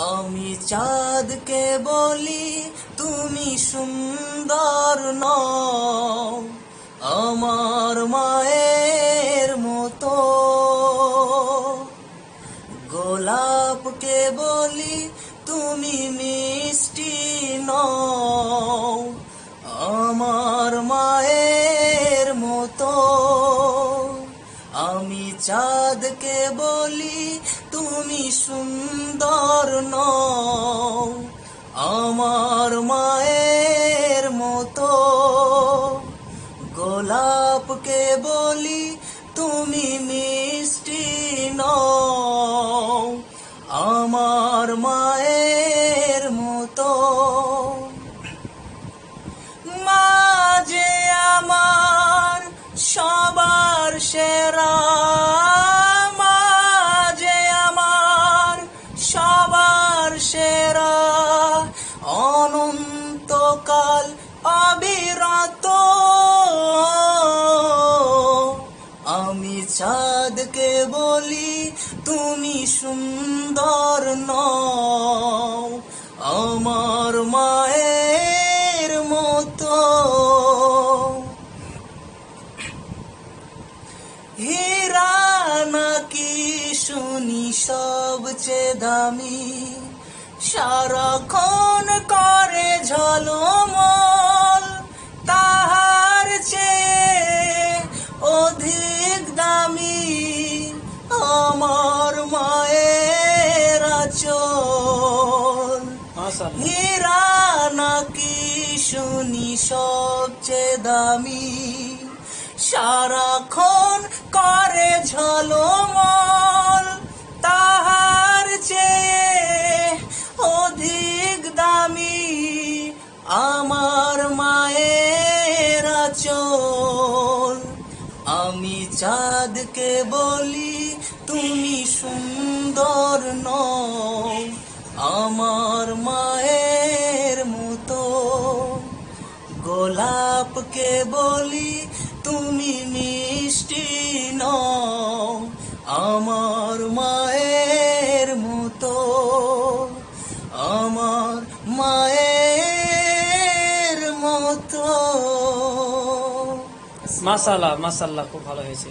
আমি চাঁদকে বলি তুমি সুন্দর নও, আমার মায়ের মতো। গোলাপকে বলি তুমি মিষ্টি নও, আমার মায়ের মতো। আমি চাঁদকে বলি তুমি সুন্দর নও, আমার মায়ের মতো। গোলাপকে বলি তুমি মিষ্টি নও, আমার মায়ের মতো। মা যে আমার সবার সেরা, মা যে আমার সবার সেরা, অনন্তকাল অবিরত। আমি চাঁদকে বলি তুমি সুন্দর নও, আমার মায়ের মতো। হীরা নাকি শুনি সবচেয়ে দামি, সারাক্ষণ করে ঝলমল, তাহার চেয়ে অধিক দামি আমার মায়ের আঁচল। হীরা নাকি শুনি সবচেয়ে দামি, সারাক্ষণ করে ঝলমল, তাহার চেয়ে অধিক দামি আমার মায়ের আঁচল। আমি চাঁদকে বলি তুমি সুন্দর নও, আমার মায়ের মতো। গোলাপকে বলি তুমি মিষ্টি নও, আমার মায়ের মতো, আমার মায়ের মতো। মাশাআল্লাহ মাশাআল্লাহ, খুব ভালো হয়েছে।